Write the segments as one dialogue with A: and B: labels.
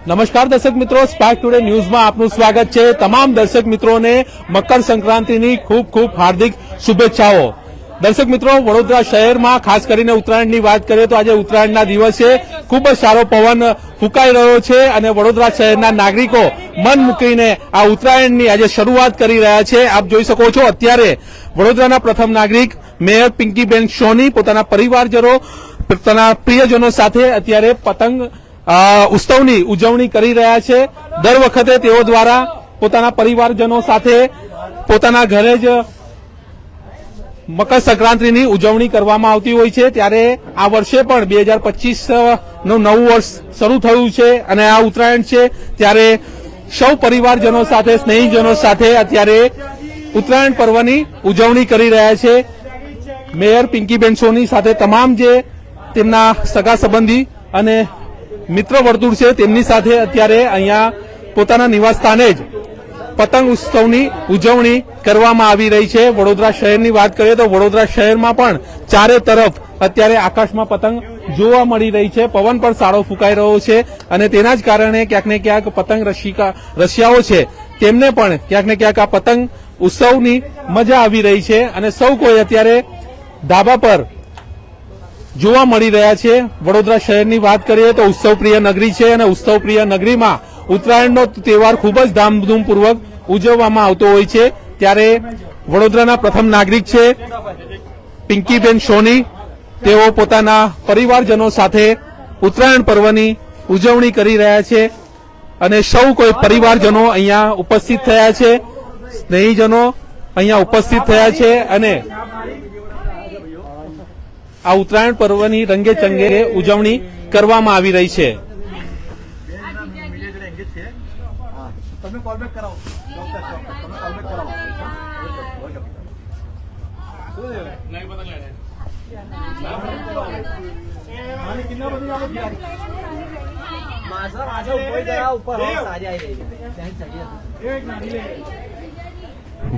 A: નમસ્કાર દર્શક મિત્રો, સ્પાર્ક ટુડે ન્યૂઝમાં આપનું સ્વાગત છે। તમામ દર્શક મિત્રોને મકર સંક્રાંતિની ખૂબ ખૂબ હાર્દિક શુભેચ્છાઓ। દર્શક મિત્રો, વડોદરા શહેરમાં ખાસ કરીને ઉત્તરાયણની વાત કરીએ તો આજે ઉત્તરાયણના દિવસે ખૂબ જ સારો પવન ફૂંકાઈ રહ્યો છે અને વડોદરા શહેરના નાગરિકો મન મૂકીને આ ઉત્તરાયણની આજે શરૂઆત કરી રહ્યા છે। આપ જોઈ શકો છો, અત્યારે વડોદરાના પ્રથમ નાગરિક મેયર પિંકીબેન સોની પોતાના પરિવારજનો, પોતાના પ્રિયજનો સાથે અત્યારે પતંગ ઉત્સવની ઉજવણી કરી રહ્યા છે। દર વખતે તેઓ દ્વારા પોતાના પરિવારજનો સાથે પોતાના ઘરે જ મકર સંક્રાંતિની ઉજવણી કરવામાં આવતી હોય છે, ત્યારે આ વર્ષે પણ 2025 નું નવું વર્ષ શરૂ થયું છે અને આ ઉત્તરાયણ છે, ત્યારે સૌ પરિવારજનો સાથે, સ્નેહીજનો સાથે અત્યારે ઉત્તરાયણ પર્વની ઉજવણી કરી રહ્યા છે। મેયર પિંકીબેન સોની સાથે તમામ જે તેમના સગા સંબંધી અને મિત્ર વર્તુળ છે તેમની સાથે અત્યારે અહીંયા પોતાના નિવાસ સ્થાને જ પતંગ ઉત્સવની ઉજવણી કરવામાં આવી રહી છે। વડોદરા શહેરની વાત કરીએ તો વડોદરા શહેરમાં પણ ચારે તરફ અત્યારે આકાશમાં પતંગ જોવા મળી રહી છે। પવન પણ સારો ફૂંકાઈ રહ્યો છે અને તેના જ કારણે ક્યાંક ને ક્યાંક પતંગ રસિયાઓ છે તેમને પણ ક્યાંક ને ક્યાંક આ પતંગ ઉત્સવની મજા આવી રહી છે અને સૌ કોઈ અત્યારે ધાબા પર જોવા મળી રહ્યા છે। વડોદરા શહેરની વાત કરીએ તો ઉત્સવ પ્રિય નગરી છે અને ઉત્સવ પ્રિય નગરીમાં ઉત્તરાયણનો તહેવાર ખૂબ જ ધામધૂમપૂર્વક ઉજવવામાં આવતો હોય છે, ત્યારે વડોદરાના પ્રથમ નાગરિક છે પિંકીબેન સોની, તેઓ પોતાના પરિવારજનો સાથે ઉત્તરાયણ પર્વની ઉજવણી કરી રહ્યા છે અને સૌ કોઈ પરિવારજનો અહીંયા ઉપસ્થિત થયા છે, સ્નેહીજનો અહીંયા ઉપસ્થિત થયા છે અને આ ઉત્તરાયણ પર્વની રંગે ચંગે ઉજવણી કરવામાં આવી રહી છે।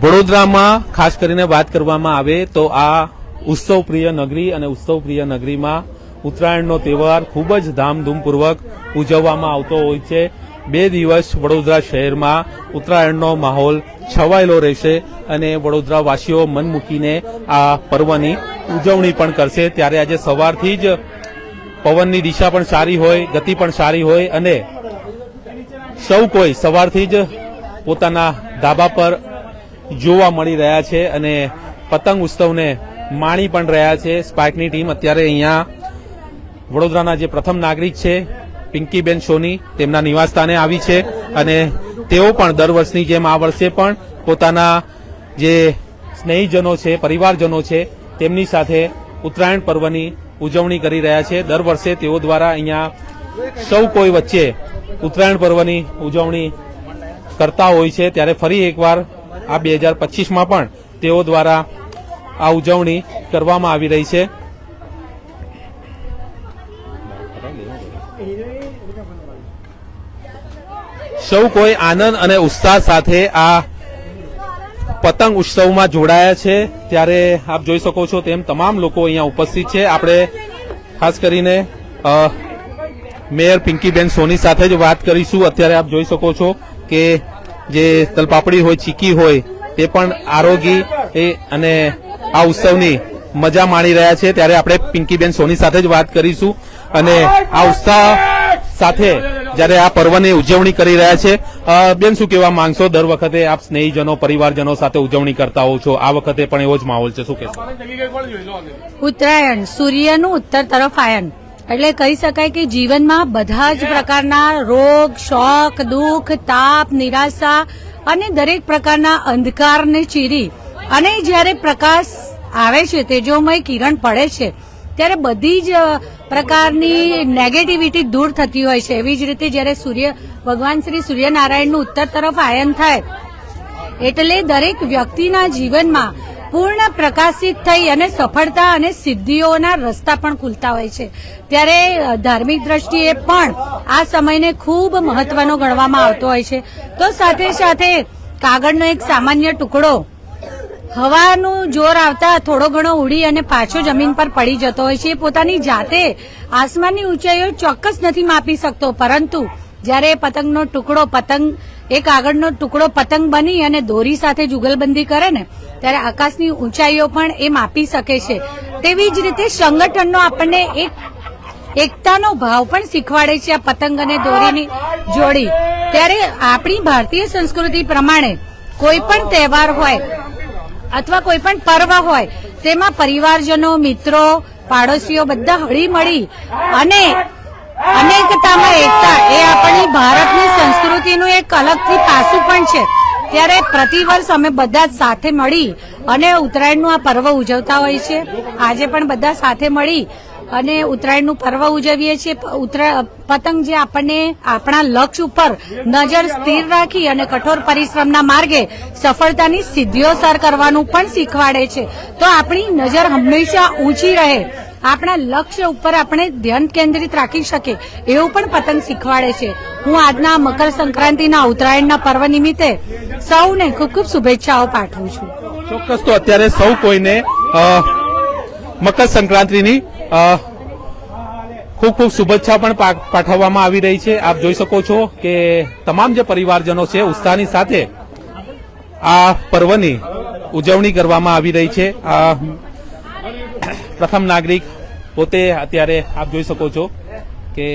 A: વડોદરામાં ખાસ કરીને વાત કરવામાં આવે તો આ ઉત્સવ પ્રિય નગરી અને ઉત્સવ પ્રિય નગરીમાં ઉત્તરાયણનો તહેવાર ખૂબ જ ધામધૂમપૂર્વક ઉજવવામાં આવતો હોય છે। 2 દિવસ વડોદરા શહેરમાં ઉત્તરાયણનો માહોલ છવાયેલો રહેશે અને વડોદરાવાસીઓ મન મૂકીને આ પર્વની ઉજવણી પણ કરશે। ત્યારે આજે સવારથી જ પવનની દિશા પણ સારી હોય, ગતિ પણ સારી હોય અને સૌ કોઈ સવારથી જ પોતાના ધાબા પર જોવા મળી રહ્યા છે અને પતંગ ઉત્સવને માણી પણ રહ્યા છે। સ્પાર્કની ટીમ અત્યારે અહીંયા વડોદરાના જે પ્રથમ નાગરિક છે પિંકીબેન સોની તેમના નિવાસ સ્થાને આવી છે અને તેઓ પણ દર વર્ષની જેમ આ વર્ષે પણ પોતાના જે સ્નેહીજનો છે, પરિવારજનો છે તેમની સાથે ઉત્તરાયણ પર્વની ઉજવણી કરી રહ્યા છે। દર વર્ષે તેઓ દ્વારા અહીંયા સૌ કોઈ વચ્ચે ઉત્તરાયણ પર્વની ઉજવણી કરતા હોય છે, ત્યારે ફરી એકવાર આ 2025માં પણ તેઓ દ્વારા આ ઉજવણી કરવામાં આવી રહી છે। સૌ કોઈ આનંદ અને ઉત્સાહ સાથે આ પતંગ ઉત્સવમાં જોડાયા છે, ત્યારે આપ જોઈ શકો છો તેમ તમામ લોકો અહીંયા ઉપસ્થિત છે। આપણે ખાસ કરીને મેયર પિંકીબેન સોની સાથે જ વાત કરીશું। અત્યારે આપ જોઈ શકો છો કે જે તલપાપડી હોય, ચીકી હોય તે પણ આરોગી અને આ ઉત્સવની મજા માણી રહ્યા છે, ત્યારે આપણે પિંકીબેન સોની સાથે જ વાત કરીશું અને આ ઉત્સાહ સાથે જ્યારે આ પર્વની ઉજવણી કરી રહ્યા છે। બેન, શું કહેવા માંગશો? દર વખતે આપ સ્નેહીજનો, પરિવારજનો સાથે ઉજવણી કરતા હોવ છો, આ વખતે પણ એવો જ માહોલ છે, શું કહેશો?
B: ઉત્તરાયણ, સૂર્યનું ઉત્તર તરફ આયન, એટલે કહી શકાય કે જીવનમાં બધા જ પ્રકારના રોગ, શોક, દુઃખ, તાપ, નિરાશા અને દરેક પ્રકારના અંધકારને ચીરી અને જ્યારે પ્રકાશ આવે છે, તેજોમય કિરણ પડે છે, ત્યારે બધી જ પ્રકારની નેગેટિવિટી દૂર થતી હોય છે। એવી જ રીતે જ્યારે ભગવાન શ્રી સૂર્યનારાયણનું ઉત્તર તરફ આયન થાય એટલે દરેક વ્યક્તિના જીવનમાં પૂર્ણ પ્રકાશિત થઈ અને સફળતા અને સિદ્ધિઓના રસ્તા પણ ખુલતા હોય છે। ત્યારે ધાર્મિક દ્રષ્ટિએ પણ આ સમયને ખૂબ મહત્વનો ગણવામાં આવતો હોય છે। તો સાથે સાથે કાગળનો એક સામાન્ય ટુકડો હવાનું જોર આવતા થોડો ઘણો ઉડી અને પાછો જમીન પર પડી જતો હોય છે। પોતાની જાતે આસમાનની ઊંચાઈઓ ચોક્કસ નથી માપી શકતો, પરંતુ જ્યારે પતંગનો ટુકડો એક આગળનો ટુકડો પતંગ બની અને દોરી સાથે જુગલબંધી કરે ને ત્યારે આકાશની ઊંચાઈઓ પણ એ માપી શકે છે. તેવી જ રીતે સંગઠનનો આપણને એકતાનો ભાવ પણ શીખવાડે છે આ પતંગ અને દોરીની જોડી. ત્યારે આપણી ભારતીય સંસ્કૃતિ પ્રમાણે કોઈ પણ તહેવાર હોય અથવા કોઈ પણ પર્વ હોય તેમાં પરિવારજનો, મિત્રો, પાડોશીઓ બધા હળી મળી અને અનેકતામાં એકતા એ આપણી ભારતની સંસ્કૃતિનું એક અલગથી પાસું પણ છે. ત્યારે પ્રતિવર્ષ અમે બધા જ સાથે મળી અને ઉત્તરાયણનું આ પર્વ ઉજવતા હોય છે. આજે પણ બધા સાથે મળી અને ઉત્તરાયણનું પર્વ ઉજવીએ છીએ. પતંગ જે આપણને આપણા લક્ષ્ય ઉપર નજર સ્થિર રાખી અને કઠોર પરિશ્રમના માર્ગે સફળતાની સિદ્ધિઓ સર કરવાનું પણ શીખવાડે છે. તો આપણી નજર હંમેશા ઊંચી રહે, આપણા લક્ષ્ય ઉપર આપણે ધ્યાન કેન્દ્રિત રાખી શકીએ એવું પણ પતંગ શીખવાડે છે. હું આજના મકર સંક્રાંતિના ઉત્તરાયણના પર્વ નિમિત્તે સૌને ખૂબ ખૂબ શુભેચ્છાઓ પાઠવું છું.
A: ચોક્કસ. તો અત્યારે સૌ કોઈને મકર સંક્રાંતિની ખૂબ ખૂબ શુભેચ્છા પણ પાઠવવામાં આવી રહી છે. આપ જોઈ શકો છો કે તમામ જે પરિવારજનો છે ઉત્સાહની સાથે આ પર્વની ઉજવણી કરવામાં આવી રહી છે. પ્રથમ નાગરિક પોતે અત્યારે આપ જોઈ શકો છો કે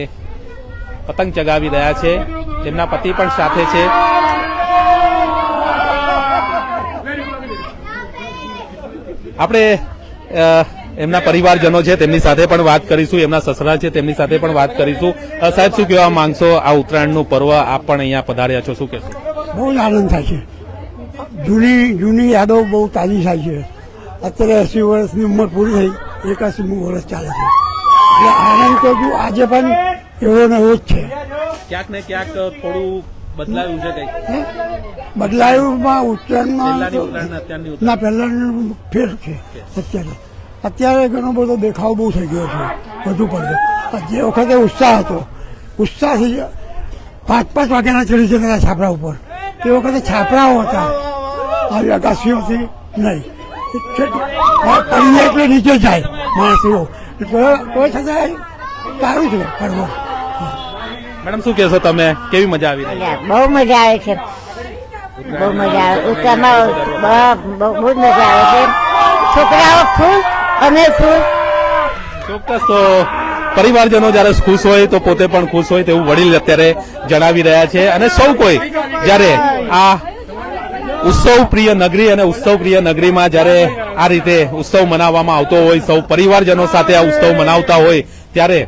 A: પતંગ ચગાવી રહ્યા છે, તેમના પતિ પણ સાથે છે. આપણે એમના પરિવારજનો છે તેમની સાથે પણ વાત કરીશું, એમના સસરા છે તેમની સાથે પણ વાત કરીશું. સાહેબ, શું કહેવા માંગશો? આ ઉત્તરાયણનું પર્વ આપ પણ અહીંયા પધાર્યા છો, શું કહેશો?
C: બહુ જ આનંદ થાય છે. જૂની યાદો બહુ તાજી થાય છે. અત્યારે 80 વર્ષની ઉંમર પૂરી થઈ, 81મું વર્ષ ચાલે છે. એટલે આનંદ તો જો આજે પણ એવો ને એવો જ છે.
A: ક્યાંક ને ક્યાંક થોડું બદલાયું છે કઈ?
C: બદલાયુંમાં ઉત્તરાયણમાં
A: અત્યારની
C: ના પહેલાનું ફેર છે. અત્યારે ઘણો બધો દેખાવ બહુ થઈ ગયો છે, વધુ પડતો. જે વખતે ઉત્સાહ હતો, ઉત્સાહથી 5-5 વાગ્યાના ચડી જતા છાપરા ઉપર. તે વખતે છાપરાઓ હતા, આવી અગાસીઓથી નહીં. પડીને એટલે નીચે જાય માણસો. કોઈ છતાં સારું છે પર્વ.
A: મેડમ, શું કહેશો તમે? કેવી મજા આવી રહી?
D: બહુ મજા આવે છે, બહુ મજા આવે. ઉત્તરાયણમાં બહુ જ મજા આવે છે. છોકરાઓ ખુશ, અમે ખુશ.
A: ચોક્કસ. તો પરિવારજનો જયારે ખુશ હોય તો પોતે પણ ખુશ હોય તેવું વડીલ અત્યારે જણાવી રહ્યા છે. અને સૌ કોઈ જયારે આ ઉત્સવ પ્રિય નગરી અને ઉત્સવ પ્રિય નગરીમાં જયારે આ રીતે ઉત્સવ મનાવવામાં આવતો હોય, સૌ પરિવારજનો સાથે આ ઉત્સવ મનાવતા હોય ત્યારે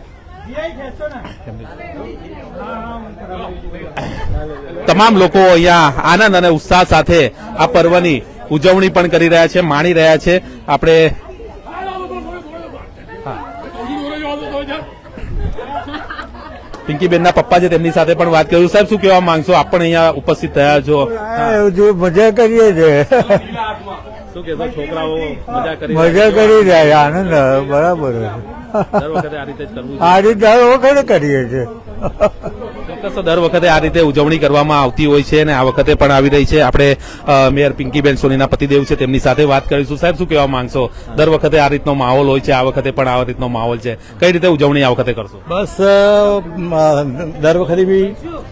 A: તમામ લોકો અહીંયા આનંદ અને ઉત્સાહ સાથે આ પર્વની ઉજવણી પણ કરી રહ્યા છે, માણી રહ્યા છે. આપણે પિંકીબેનના પપ્પા છે તેમની સાથે પણ વાત કર્યું. સાહેબ, શું કહેવા માંગશો? આપ પણ અહીંયા ઉપસ્થિત થયા છો,
E: મજા કરીએ છીએ.
A: શું કહેશો? છોકરાઓ મજા કરી
E: રહ્યા, આનંદ બરાબર.
A: દર વખતે આ રીતે જ કરવું?
E: આ રીતે દર વખતે કરીએ છીએ.
A: ચોક્કસ. દર વખતે આ રીતે ઉજવણી કરવામાં આવતી હોય છે અને આ વખતે પણ આવી રહી છે. આપણે મેયર પિંકીબેન સોનીના પતિદેવ છે તેમની સાથે વાત કરીશું. સાહેબ, શું કહેવા માંગશો? દર વખતે આ રીતનો માહોલ હોય છે, આ વખતે પણ આ રીતનો માહોલ છે. કઈ રીતે ઉજવણી આ વખતે કરશો?
F: બસ દર વખતે બી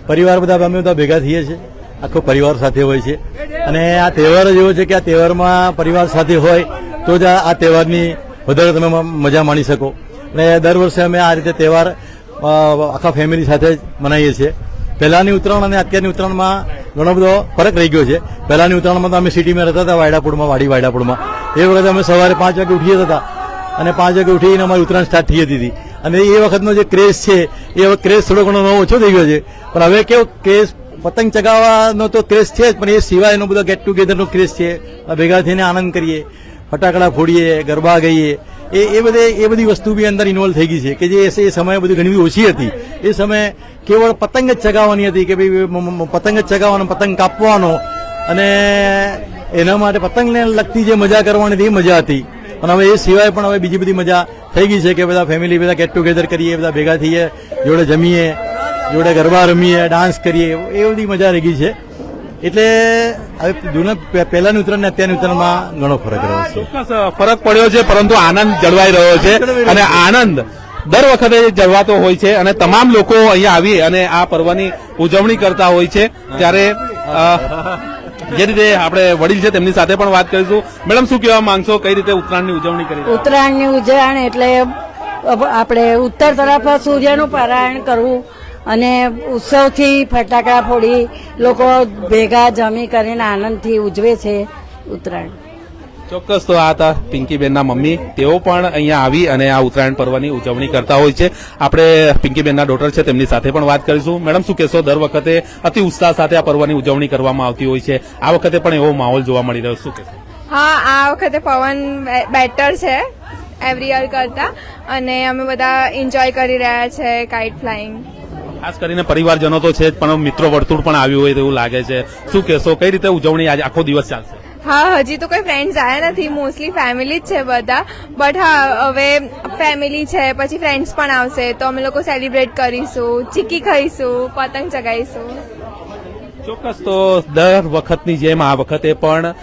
F: પરિવાર બધા અમે બધા ભેગા થઈએ છીએ. આખો પરિવાર સાથે હોય છે અને આ તહેવાર જ એવો છે કે આ તહેવારમાં પરિવાર સાથે હોય તો જ આ તહેવારની વધારે તમે મજા માણી શકો. અને દર વર્ષે અમે આ રીતે તહેવાર આખા ફેમિલી સાથે જ મનાવીએ છીએ. પહેલાની ઉત્તરાયણ અને અત્યારની ઉત્તરાયણમાં ઘણો બધો ફરક રહી ગયો છે. પહેલાની ઉત્તરાયણમાં તો અમે સિટીમાં રહેતા હતા, વાડીવાડાપુરમાં. એ વખતે અમે સવારે 5 વાગે ઉઠીએ હતા અને 5 વાગે ઉઠીને અમારી ઉત્તરાયણ સ્ટાર્ટ થઈ જતી હતી. અને એ વખતનો જે ક્રેઝ છે એ હવે ક્રેઝ થોડો ઘણો નવો ઓછો થઈ ગયો છે. પણ હવે કેવો ક્રેઝ પતંગ ચગાવવાનો તો ક્રેઝ છે જ, પણ એ સિવાયનો બધો ગેટ ટુગેધરનો ક્રેઝ છે. ભેગા થઈને આનંદ કરીએ, ફટાકડા ફોડીએ, ગરબા ગાઈએ. એ બધી વસ્તુ બી અંદર ઇન્વોલ્વ થઈ ગઈ છે કે જે એ સમયે બધી ઘણી બધી ઓછી હતી. એ સમયે કેવળ પતંગ જ ચગાવવાની હતી કે ભાઈ પતંગ જ ચગાવવાનો, પતંગ કાપવાનો અને એના માટે પતંગને લગતી જે મજા કરવાની હતી એ મજા હતી. પણ હવે એ સિવાય પણ હવે બીજી બધી મજા થઈ ગઈ છે કે બધા ફેમિલી બધા ગેટ ટુગેધર કરીએ, બધા ભેગા થઈએ, જોડે જમીએ, જોડે ગરબા રમીએ, ડાન્સ કરીએ, એ બધી મજા રહી ગઈ છે. એટલે હવે જૂના પહેલાની ઉત્તરાયણ ને અત્યારની ઉત્તરાયણમાં ઘણો ફરક રહ્યો છે.
A: ચોક્કસ ફરક પડ્યો છે, પરંતુ આનંદ જળવાઈ રહ્યો છે અને આનંદ દર વખતે જળવાતો હોય છે અને તમામ લોકો અહીંયા આવી અને આ પર્વની ઉજવણી કરતા હોય છે ત્યારે જે રીતે આપણે વડીલ છે તેમની સાથે પણ વાત કરીશું. મેડમ, શું કહેવા માંગશો, કઈ રીતે ઉત્તરાયણની ઉજવણી કરી?
G: ઉત્તરાયણની ઉજવણ એટલે આપણે ઉત્તર તરફ સૂર્યનું પારાયણ કરવું અને ઉત્સવથી ફટાકડા ફોડી લોકો ભેગા જમી કરીને આનંદથી ઉજવે છે ઉત્તરાયણ.
A: ચોક્કસ. તો આ હતા પિંકીબેનના મમ્મી, તેઓ પણ અહીંયા આવી અને આ ઉત્તરાયણ પર્વની ઉજવણી કરતા હોય છે. આપણે પિંકીબેનના ડોટર છે તેમની સાથે પણ વાત કરીશું. મેડમ, શું કહેશો, દર વખતે અતિ ઉત્સાહ સાથે આ પર્વની ઉજવણી કરવામાં આવતી હોય છે, આ વખતે પણ એવો માહોલ જોવા મળી રહ્યો, શું કહેશો?
H: હા, આ વખતે પવન બેટર છે એવરી યર કરતા અને અમે બધા એન્જોય કરી રહ્યા છે કાઇટ ફ્લાઇંગ.
A: ખાસ કરીને પરિવારજનો તો છે જ, પણ મિત્રો વર્તુળ પણ આવ્યું હોય તેવું લાગે છે. શું કહેશો, કઈ રીતે ઉજવણી આજે આખો દિવસ ચાલશે?
H: હા, હજી તો કોઈ ફ્રેન્ડ્સ આવ્યા નથી, મોસ્ટલી ફેમિલી જ છે બધા, બટ હા હવે ફેમિલી છે પછી ફ્રેન્ડ્સ પણ આવશે તો અમે લોકો સેલિબ્રેટ કરીશું, ચીક્કી ખાઈશું, પતંગ ચગાવીશું.
A: ચોક્કસ. તો દર વખતની જેમ આ વખતે પણ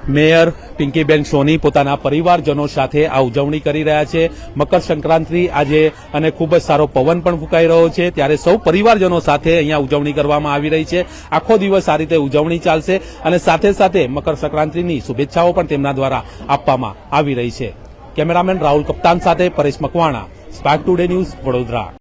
A: મેયર પિંકીબેન સોની પોતાના પરિવારજનો સાથે આ ઉજવણી કરી રહ્યા છે. મકર સંક્રાંતિ આજે અને ખૂબ જ સારો પવન પણ ફૂંકાઈ રહ્યો છે, ત્યારે સૌ પરિવારજનો સાથે અહીંયા ઉજવણી કરવામાં આવી રહી છે. આખો દિવસ આ રીતે ઉજવણી ચાલશે અને સાથે સાથે મકર સંક્રાંતિની શુભેચ્છાઓ પણ તેમના દ્વારા આપવામાં આવી રહી છે. કેમેરામેન રાહુલ કપ્તાન સાથે Paresh Makwana, spark today news, Vadodara.